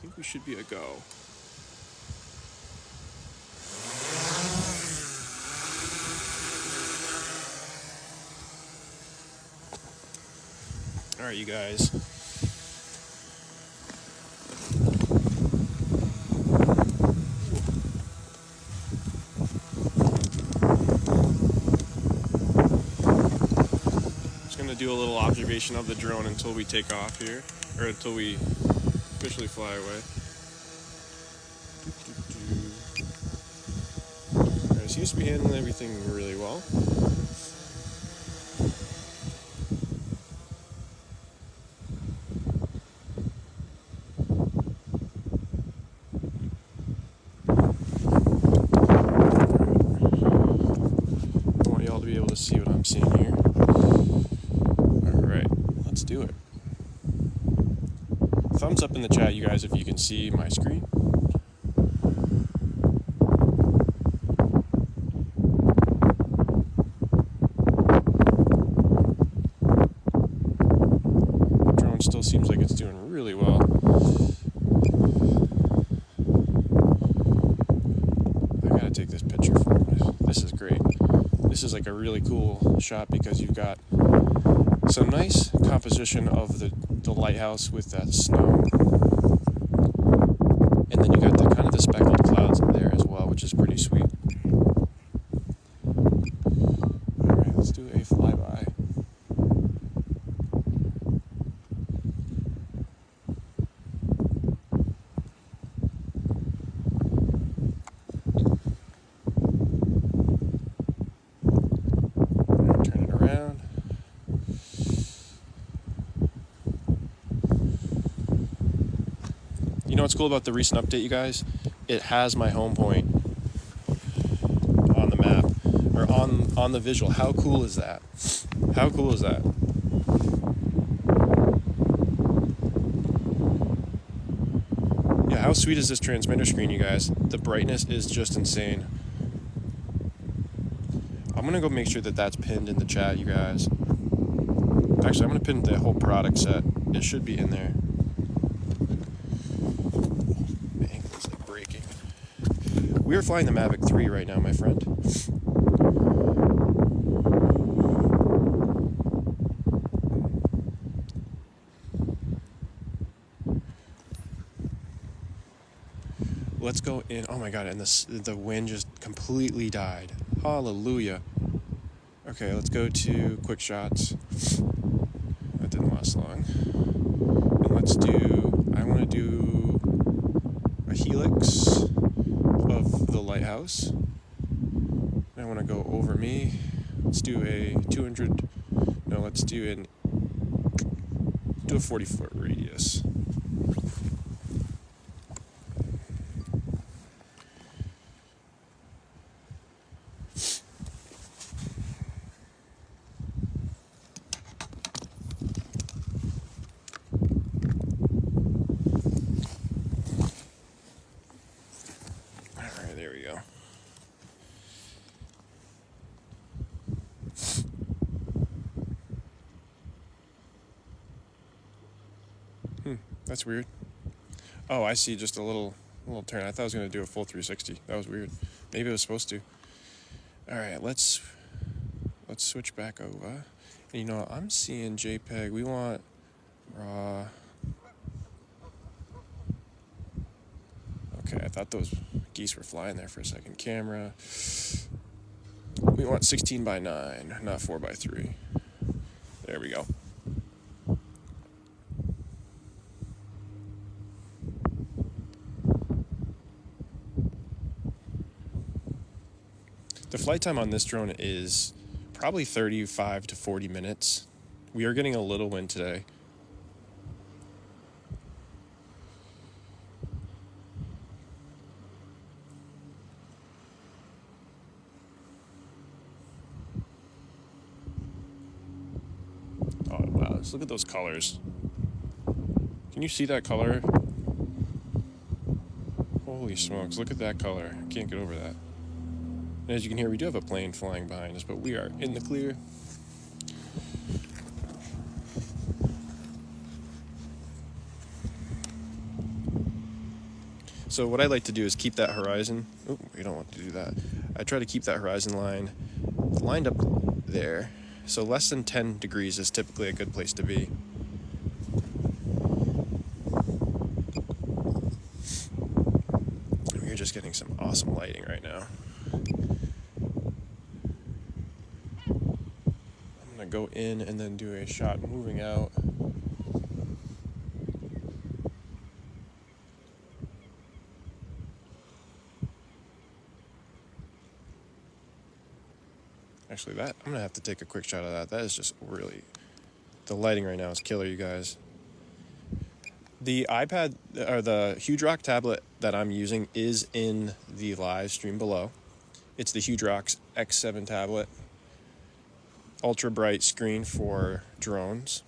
think we should be a go. All right, you guys. Just gonna do a little observation of the drone until we take off here, or until we officially fly away. Alright, seems to be handling everything really well. I want y'all to be able to see what I'm seeing here. Alright, let's do it. Thumbs up in the chat, you guys, if you can see my screen. Drone still seems like it's doing really well. I gotta take this picture for it. This is great. This is like a really cool shot because you've got some nice composition of the lighthouse with that snow. And then you got the kind of the speckled clouds in there as well, which is pretty sweet. Alright, let's do a flyby. Turn it around. You know what's cool about the recent update, you guys? It has my home point on the map, or on the visual. How cool is that? How cool is that? Yeah, how sweet is this transmitter screen, you guys? The brightness is just insane. I'm gonna go make sure that that's pinned in the chat, you guys. Actually, I'm gonna pin the whole product set. It should be in there. We are flying the Mavic 3 right now, my friend. Let's go in. Oh my god, and the wind just completely died. Hallelujah. Okay, let's go to quick shots. That didn't last long. And let's do, I want to do a helix of the lighthouse. I want to go over me. Let's do a 200. No, let's do a 40-foot radius. There we go. That's weird. Oh, I see, just a little turn. I thought I was going to do a full 360. That was weird. Maybe it was supposed to. All right, let's switch back over. And you know, I'm seeing JPEG. We want raw. Okay, I thought those geese were flying there for a second. Camera. We want 16 by 9, not 4 by 3. There we go. The flight time on this drone is probably 35 to 40 minutes. We are getting a little wind today. Oh, wow. Just look at those colors. Can you see that color? Holy smokes, look at that color. I can't get over that. And as you can hear, we do have a plane flying behind us, but we are in the clear. So what I like to do is keep that horizon. Oh, we don't want to do that. I try to keep that horizon line lined up there. So less than 10 degrees is typically a good place to be. We're just getting some awesome lighting right now. I'm gonna go in and then do a shot moving out. Actually, that I'm gonna have to take a quick shot of that. That is just really, the lighting right now is killer, you guys. The iPad or the Huge Rock tablet that I'm using is in the live stream below. It's the Huge Rock's X7 tablet. Ultra bright screen for drones.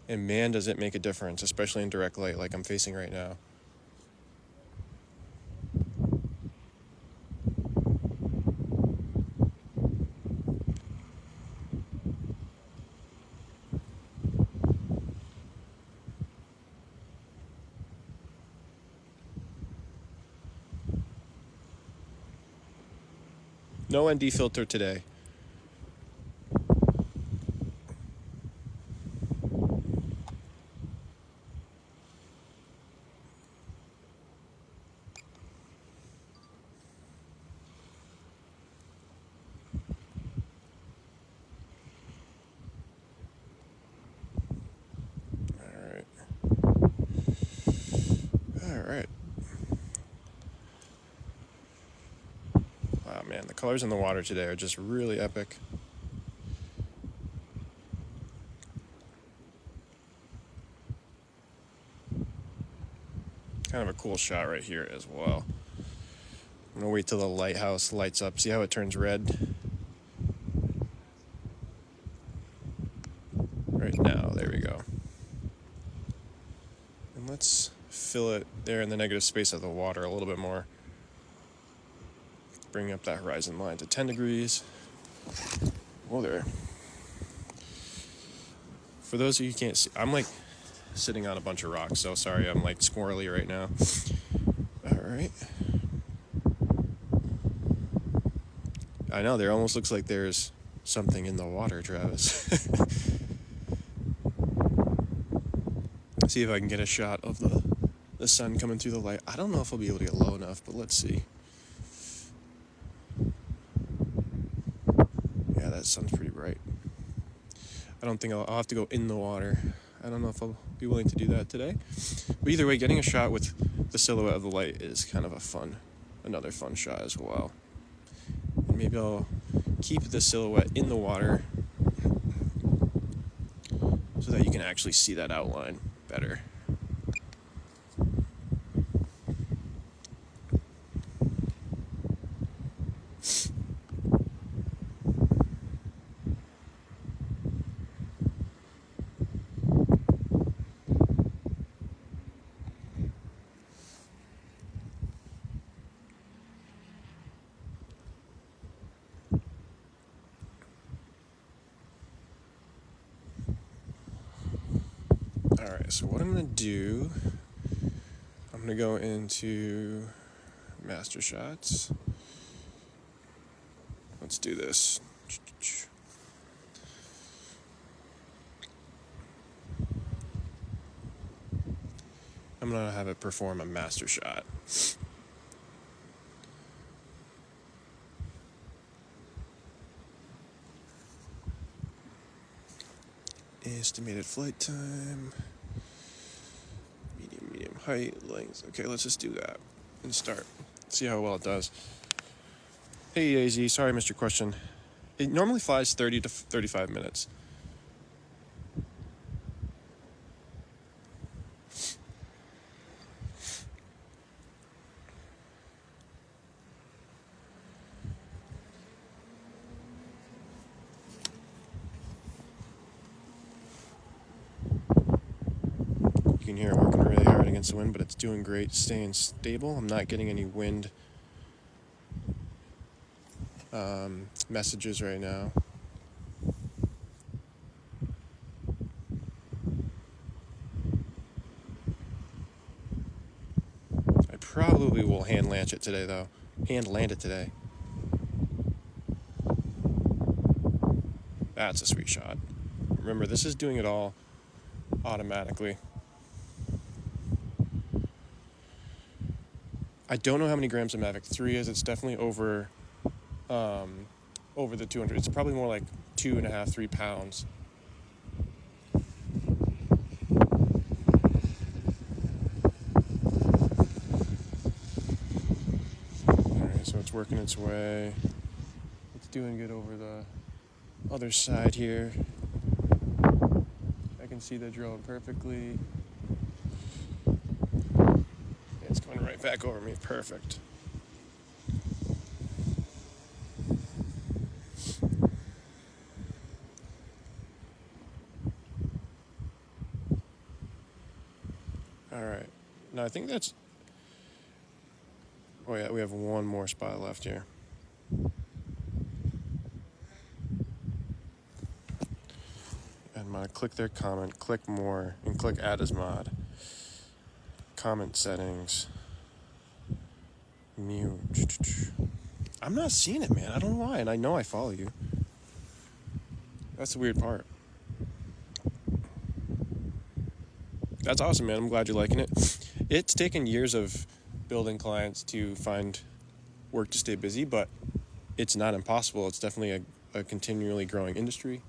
And man, does it make a difference, especially in direct light like I'm facing right now. No ND filter today. All right. Wow, man, the colors in the water today are just really epic. Kind of a cool shot right here as well. I'm gonna wait till the lighthouse lights up. See how it turns red? Right now, there we go. And let's fill it there in the negative space of the water a little bit more. Bring up that horizon line to 10 degrees. Whoa there. For those of you who can't see, I'm like sitting on a bunch of rocks, so sorry I'm like squirrely right now. All right. I know, there almost looks like there's something in the water, Travis. See if I can get a shot of the sun coming through the light. I don't know if I'll be able to get low enough, but let's see. Yeah, that sun's pretty bright. I don't think I'll have to go in the water. I don't know if I'll be willing to do that today. But either way, getting a shot with the silhouette of the light is kind of another fun shot as well. And maybe I'll keep the silhouette in the water so that you can actually see that outline better. Alright, so what I'm going to do, I'm going to go into master shots. Let's do this. I'm going to have it perform a master shot. Estimated flight time. Medium height, length. Okay, let's just do that and start. See how well it does. Hey AZ, sorry I missed your question. It normally flies 30 to 35 minutes. You can hear it working really hard against the wind, but it's doing great, staying stable. I'm not getting any wind messages right now. probably will hand land it today, though. Hand land it today. That's a sweet shot. Remember, this is doing it all automatically. I don't know how many grams a Mavic 3 is. It's definitely over the 200. It's probably more like 2.5, 3 pounds. Alright, so it's working its way. It's doing good over the other side here. I can see the drone perfectly. It's coming right back over me. Perfect. Alright. Now I think that's... Oh yeah, we have one more spot left here. I'm going to click their comment, click more, and click add as mod. Comment settings. Mute. I'm not seeing it, man. I don't know why, and I know I follow you. That's the weird part. That's awesome, man. I'm glad you're liking it. It's taken years of building clients to find work to stay busy, but it's not impossible. It's definitely a continually growing industry.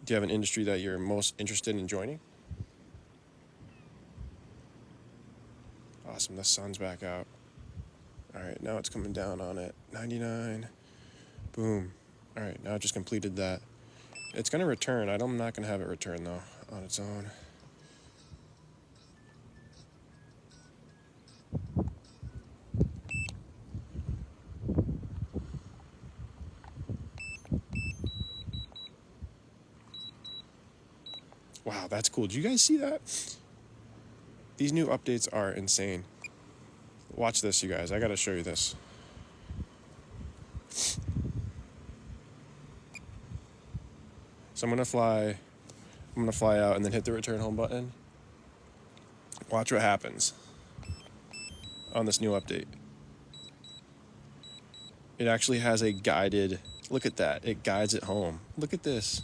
Do you have an industry that you're most interested in joining? Awesome, the sun's back out. All right, now it's coming down on it. 99. Boom. All right, now it just completed that. It's going to return. I'm not going to have it return, though, on its own. Wow, that's cool. Did you guys see that? These new updates are insane. Watch this, you guys. I got to show you this. So I'm going to fly out and then hit the return home button. Watch what happens on this new update. It actually has a guided, look at that. It guides it home. Look at this.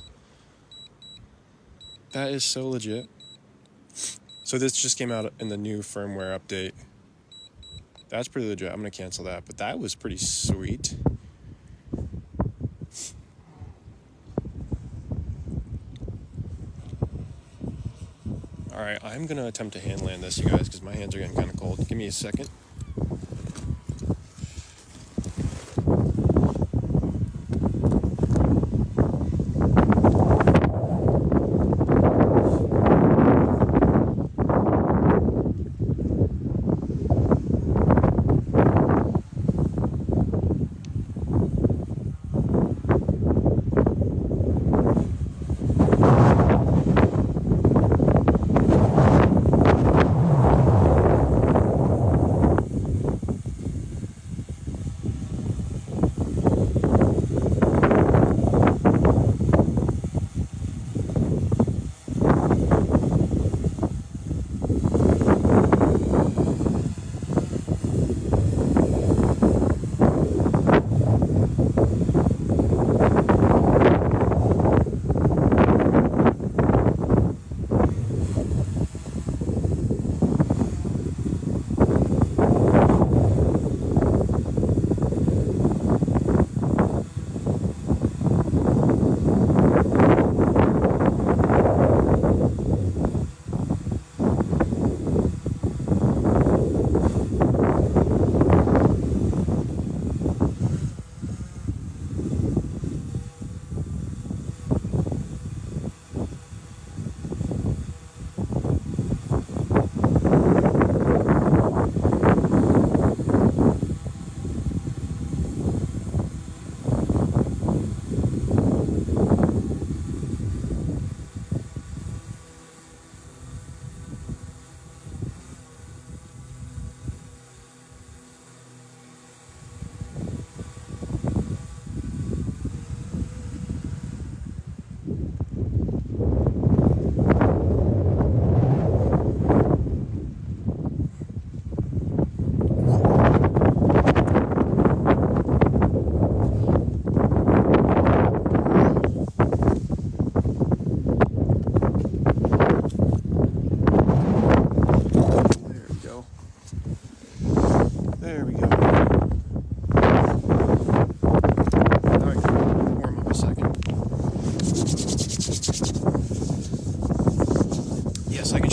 That is so legit. So this just came out in the new firmware update. That's pretty legit. I'm going to cancel that, but that was pretty sweet. All right, I'm going to attempt to hand land this, you guys, because my hands are getting kind of cold. Give me a second.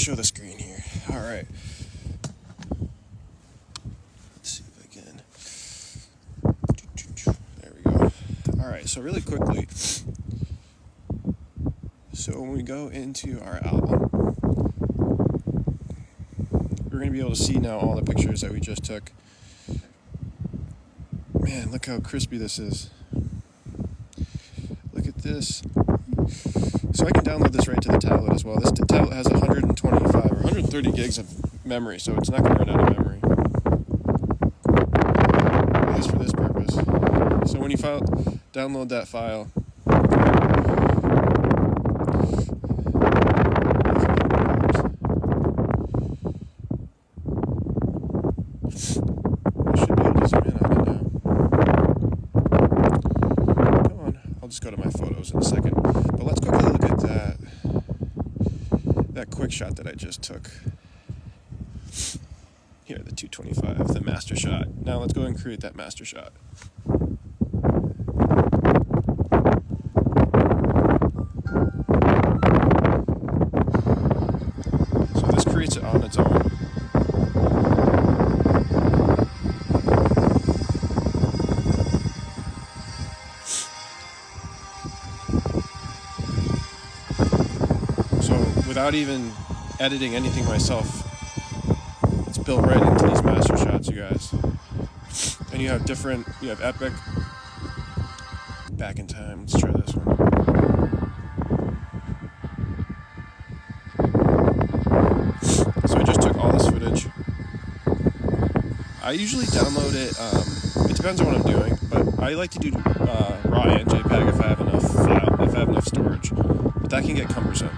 show the screen here. All right. Let's see if I can. There we go. All right, so really quickly. So when we go into our album, we're going to be able to see now all the pictures that we just took. Man, look how crispy this is. Look at this. So I can download this right to the tablet as well. This tablet has 125 or 130 gigs of memory, so it's not going to run out of memory. At least for this purpose. So when you download that file, go to my photos in a second, but let's quickly look at that quick shot that I just took. Here, the 225, the master shot. Now let's go and create that master shot. So this creates it on its own. Without even editing anything myself, it's built right into these master shots, you guys. And you have epic, back in time. Let's try this one. So I just took all this footage. I usually download it. It depends on what I'm doing, but I like to do RAW and JPEG if I have enough storage. But that can get cumbersome.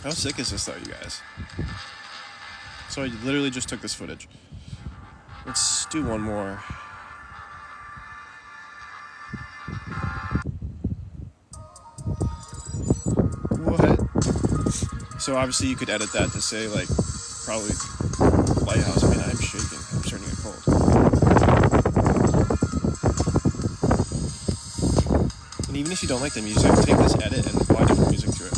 How sick is this though, you guys? So I literally just took this footage. Let's do one more. What? So obviously you could edit that to say like, probably lighthouse. I mean, I'm shaking. I'm starting to get cold. And even if you don't like the music, take this edit and apply different music to it.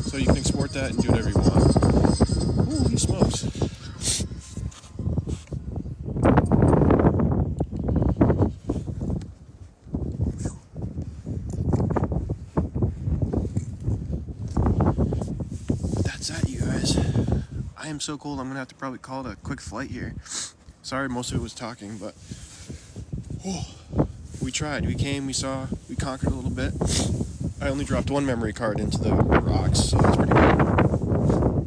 So you can export that and do whatever you want. Holy smokes. That's that, you guys. I am so cold, I'm going to have to probably call it a quick flight here. Sorry, most of it was talking, but we tried. We came, we saw, we conquered a little bit. I only dropped one memory card into the rocks, so that's pretty good.